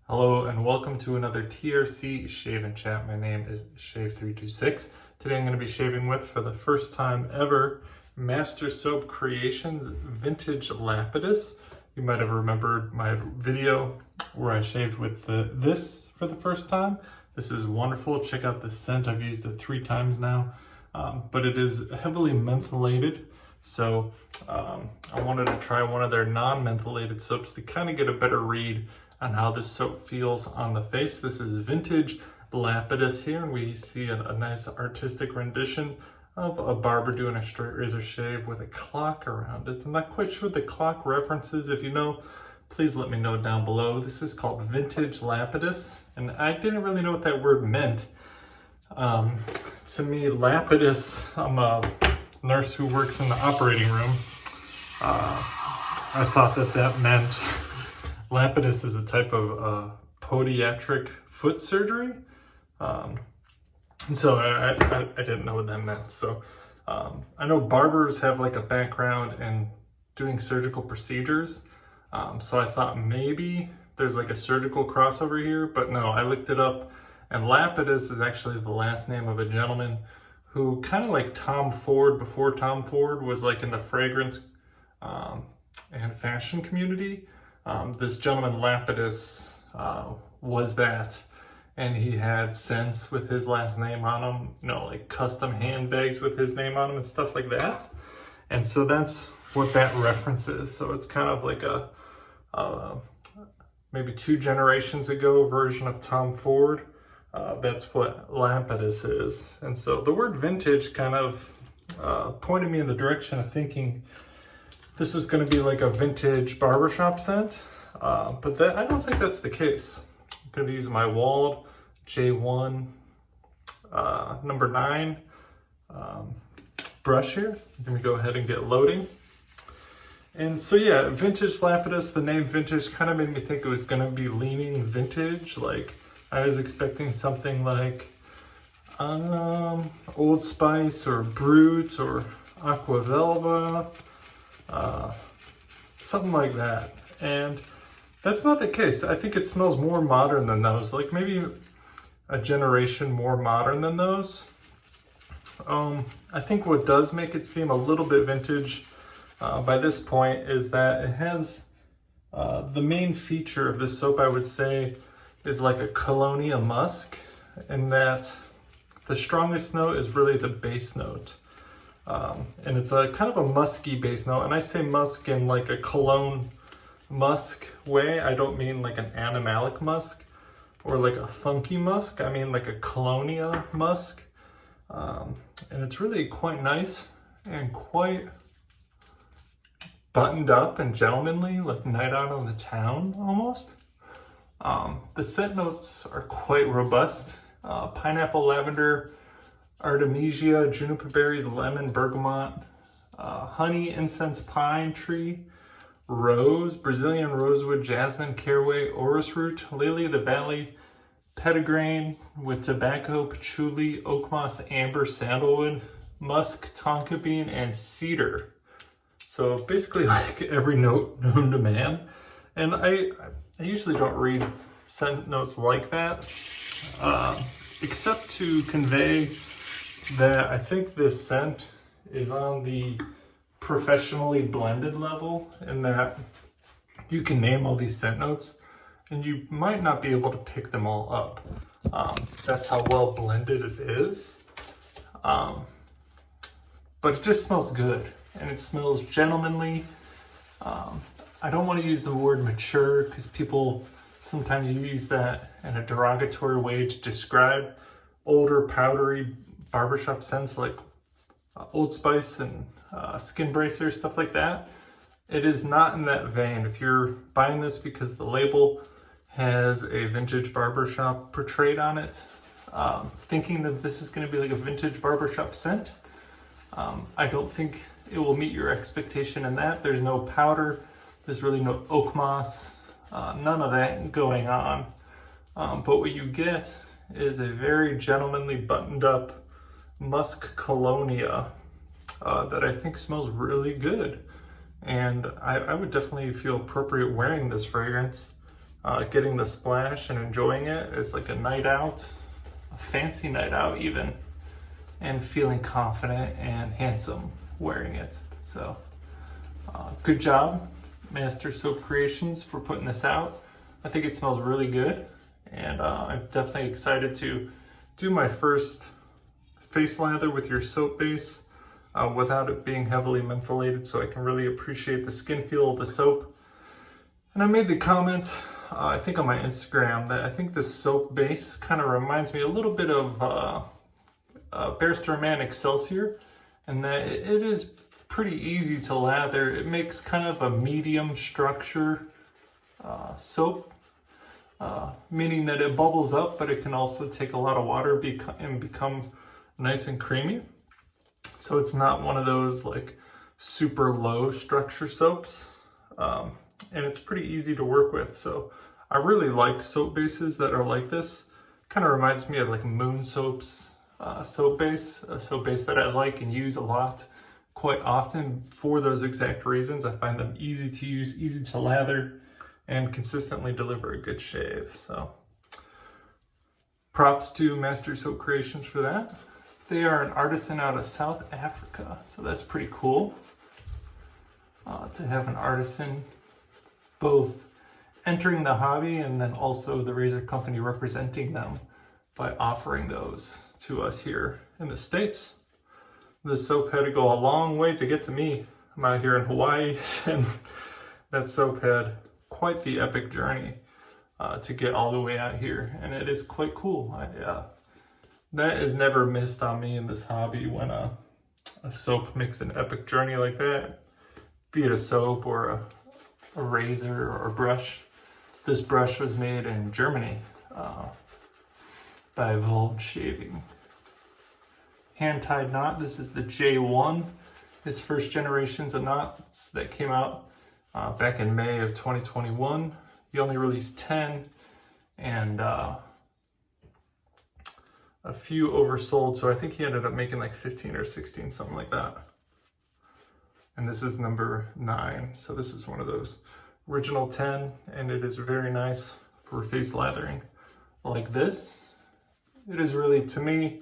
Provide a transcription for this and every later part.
Hello and welcome to another TRC Shave and Chat. My name is Shave326. Today I'm going to be shaving with, for the first time ever, Master Soap Creations Vintage Lapidus. You might have remembered my video where I shaved with this for the first time. This is wonderful. Check out the scent. I've used it 3 times now, but it is heavily mentholated. So I wanted to try one of their non-mentholated soaps to kind of get a better read on how this soap feels on the face. This is Vintage Lapidus here, and we see a nice artistic rendition of a barber doing a straight razor shave with a clock around it. I'm not quite sure what the clock references. If you know, please let me know down below. This is called Vintage Lapidus, and I didn't really know what that word meant. To me, Lapidus, I'm a nurse who works in the operating room. I thought that meant Lapidus is a type of podiatric foot surgery. And so I didn't know what that meant. So I know barbers have like a background in doing surgical procedures. So I thought maybe there's like a surgical crossover here, but no, I looked it up, and Lapidus is actually the last name of a gentleman who, kind of like Tom Ford, before Tom Ford was like in the fragrance and fashion community. This gentleman Lapidus was that, and he had scents with his last name on them, you know, like custom handbags with his name on them and stuff like that. And so that's what that references. So it's kind of like a maybe 2 generations ago version of Tom Ford. That's what Lapidus is. And so the word vintage kind of pointed me in the direction of thinking this was going to be like a vintage barbershop scent, but I don't think that's the case. I'm going to be using my Wald J1 number 9 brush here. Let me go ahead and get loading. And so yeah, Vintage Lapidus, the name vintage kind of made me think it was going to be leaning vintage. Like I was expecting something like Old Spice or Brut or Aqua Velva. Something like that, and that's not the case. I think it smells more modern than those, like maybe a generation more modern than those. I think what does make it seem a little bit vintage by this point is that it has the main feature of this soap, I would say, is like a colonia musk, in that the strongest note is really the base note. And it's a kind of a musky base note, and I say musk in like a cologne musk way. I don't mean like an animalic musk or like a funky musk. I mean like a colonia musk. And it's really quite nice and quite buttoned up and gentlemanly, like night out on the town almost. The scent notes are quite robust. Pineapple, lavender, artemisia, juniper berries, lemon, bergamot, honey, incense, pine tree, rose, Brazilian rosewood, jasmine, caraway, orris root, lily of the valley, petitgrain with tobacco, patchouli, oakmoss, amber, sandalwood, musk, tonka bean, and cedar. So basically like every note known to man. And I usually don't read scent notes like that, except to convey that I think this scent is on the professionally blended level, in that you can name all these scent notes and you might not be able to pick them all up. That's how well blended it is. But it just smells good, and it smells gentlemanly. I don't want to use the word mature, because people sometimes use that in a derogatory way to describe older, powdery barbershop scents like Old Spice and Skin Bracer, stuff like that. It is not in that vein. If you're buying this because the label has a vintage barbershop portrayed on it, thinking that this is going to be like a vintage barbershop scent, I don't think it will meet your expectation in that. There's no powder, there's really no oakmoss, none of that going on. But what you get is a very gentlemanly, buttoned up musk colonia that I think smells really good. And I would definitely feel appropriate wearing this fragrance getting the splash and enjoying it is like a night out, a fancy night out even, and feeling confident and handsome wearing it. So good job, Master Soap Creations, for putting this out. I think it smells really good, and I'm definitely excited to do my first face lather with your soap base without it being heavily mentholated, so I can really appreciate the skin feel of the soap. And I made the comment, I think on my Instagram, that I think this soap base kind of reminds me a little bit of Barrister Man Excelsior, and that it is pretty easy to lather. It makes kind of a medium structure soap, meaning that it bubbles up, but it can also take a lot of water and become nice and creamy. So it's not one of those like super low structure soaps, and it's pretty easy to work with. So I really like soap bases that are like this. Kind of reminds me of like Moon Soap's soap base, a soap base that I like and use a lot, quite often for those exact reasons. I find them easy to use, easy to lather, and consistently deliver a good shave. So props to Master Soap Creations for that. They are an artisan out of South Africa, so that's pretty cool to have an artisan both entering the hobby and then also the razor company representing them by offering those to us here in the States. The soap had to go a long way to get to me. I'm out here in Hawaii, and that soap had quite the epic journey to get all the way out here, and it is quite cool. That is never missed on me in this hobby when a soap makes an epic journey like that, be it a soap or a razor or a brush. This brush was made in Germany by Volge Shaving. Hand-tied knot. This is the J1, his first generations of knots that came out back in May of 2021. He only released 10, and a few oversold, so I think he ended up making like 15 or 16, something like that. And this is number 9, so this is one of those original 10, and it is very nice for face lathering like this. It is really, to me,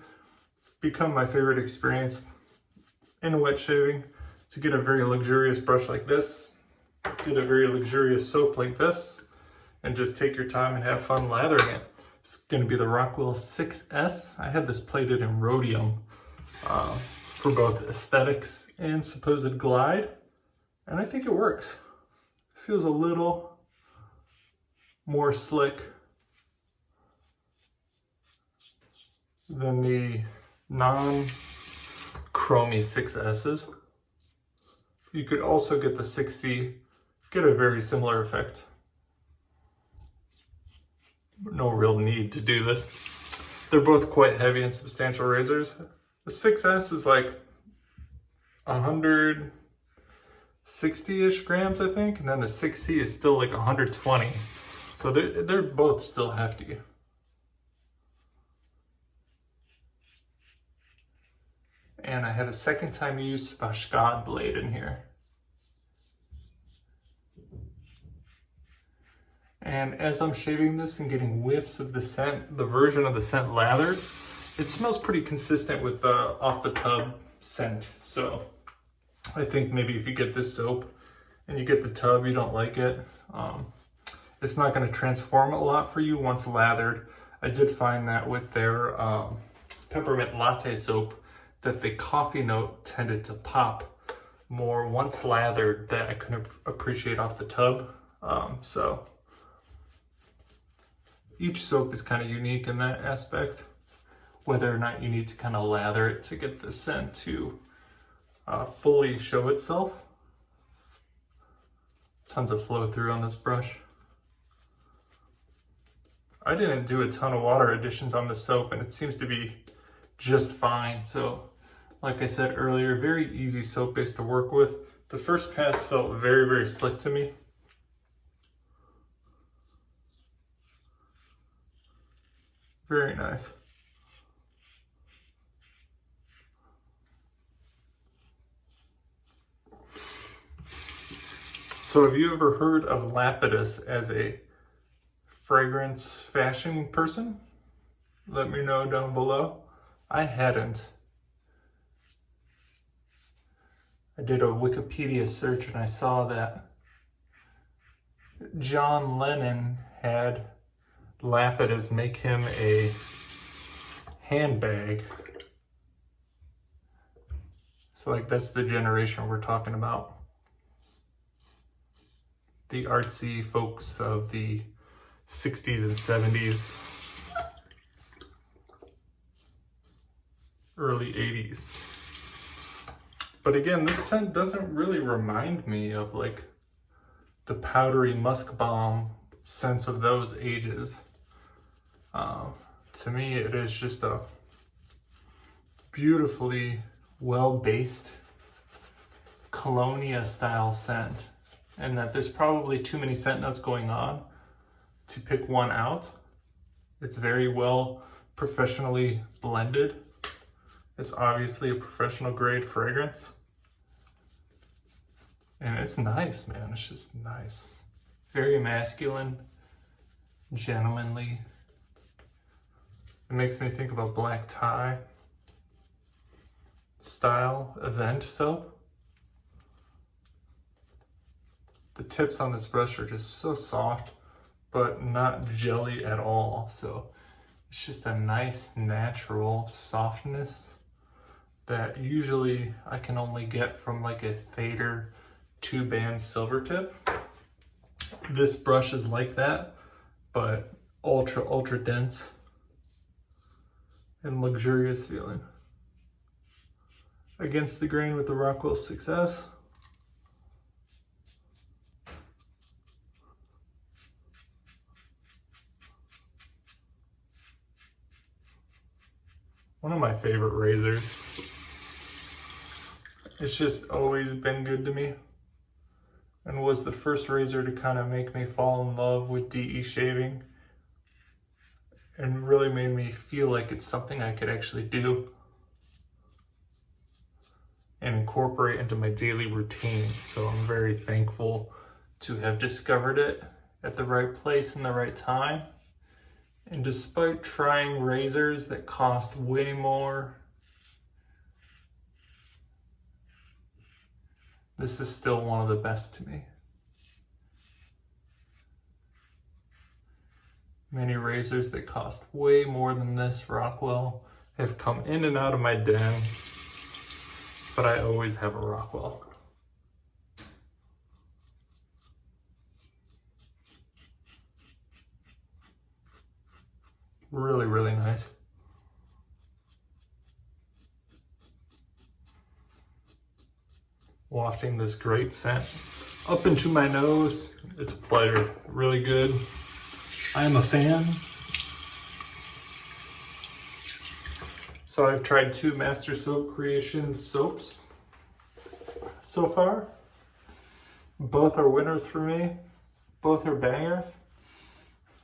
become my favorite experience in wet shaving, to get a very luxurious brush like this, get a very luxurious soap like this, and just take your time and have fun lathering it. It's going to be the Rockwell 6S. I had this plated in rhodium for both aesthetics and supposed glide, and I think it works. It feels a little more slick than the non-chromy 6S's. You could also get the 6C, get a very similar effect. No real need to do this. They're both quite heavy and substantial razors. The 6S is like 160-ish grams, I think, and then the 6C is still like 120. So they're both still hefty. And I had a second time use Svashgad blade in here. And as I'm shaving this and getting whiffs of the scent, the version of the scent lathered, it smells pretty consistent with the off the tub scent. So I think maybe if you get this soap and you get the tub, you don't like it, it's not going to transform a lot for you once lathered. I did find that with their peppermint latte soap, that the coffee note tended to pop more once lathered that I couldn't appreciate off the tub. So each soap is kind of unique in that aspect, whether or not you need to kind of lather it to get the scent to fully show itself. Tons of flow through on this brush. I didn't do a ton of water additions on the soap, and it seems to be just fine. So like I said earlier, very easy soap base to work with. The first pass felt very, very slick to me. Very nice. So have you ever heard of Lapidus as a fragrance fashion person? Let me know down below. I hadn't. I did a Wikipedia search and I saw that John Lennon had Lapidus make him a handbag. So like that's the generation we're talking about. The artsy folks of the 60s and 70s, early 80s. But again, this scent doesn't really remind me of like the powdery musk bomb scents of those ages. To me, it is just a beautifully well-based colonia style scent, and that there's probably too many scent notes going on to pick one out. It's very well professionally blended. It's obviously a professional grade fragrance. And it's nice, man. It's just nice. Very masculine, gentlemanly. It makes me think of a black tie style event soap. The tips on this brush are just so soft, but not jelly at all. So it's just a nice natural softness that usually I can only get from like a Theder 2-band silver tip. This brush is like that, but ultra dense and luxurious feeling. Against the grain with the Rockwell Success. One of my favorite razors. It's just always been good to me, and was the first razor to kind of make me fall in love with DE shaving, and really made me feel like it's something I could actually do and incorporate into my daily routine. So I'm very thankful to have discovered it at the right place and the right time. And despite trying razors that cost way more, this is still one of the best to me. Many razors that cost way more than this Rockwell have come in and out of my den, but I always have a Rockwell. Really nice. Wafting this great scent up into my nose. It's a pleasure. Really good. I am a fan. So I've tried 2 Master Soap Creations soaps so far. Both are winners for me. Both are bangers.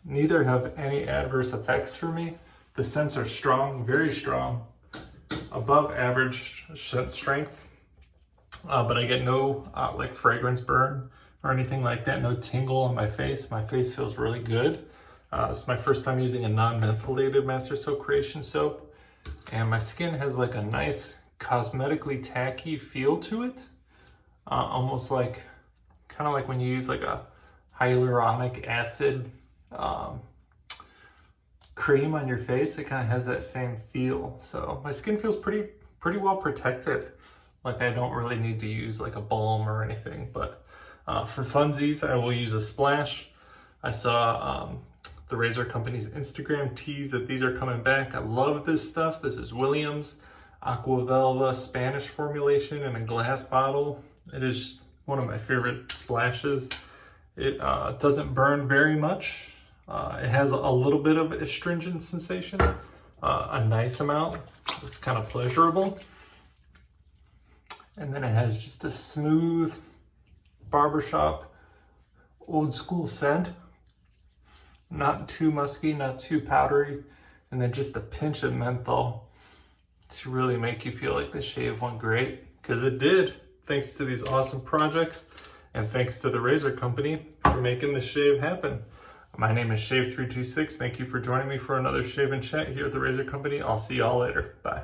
Neither have any adverse effects for me. The scents are strong, very strong, above average scent strength. But I get no like fragrance burn or anything like that, no tingle on my face. My face feels really good. It's my first time using a non-mentholated Master Soap Creation soap, and my skin has like a nice cosmetically tacky feel to it. Almost like, kind of like when you use like a hyaluronic acid cream on your face. It kind of has that same feel. So my skin feels pretty well protected. Like I don't really need to use like a balm or anything, but for funsies, I will use a splash. I saw the razor company's Instagram tease that these are coming back. I love this stuff. This is Williams Aquavelva Spanish formulation in a glass bottle. It is one of my favorite splashes. It doesn't burn very much. It has a little bit of astringent sensation, a nice amount. It's kind of pleasurable. And then it has just a smooth barbershop, old school scent. Not too musky, not too powdery. And then just a pinch of menthol to really make you feel like the shave went great. Because it did, thanks to these awesome projects. And thanks to the razor company for making the shave happen. My name is Shave326. Thank you for joining me for another Shave and Chat here at the Razor Company. I'll see y'all later. Bye.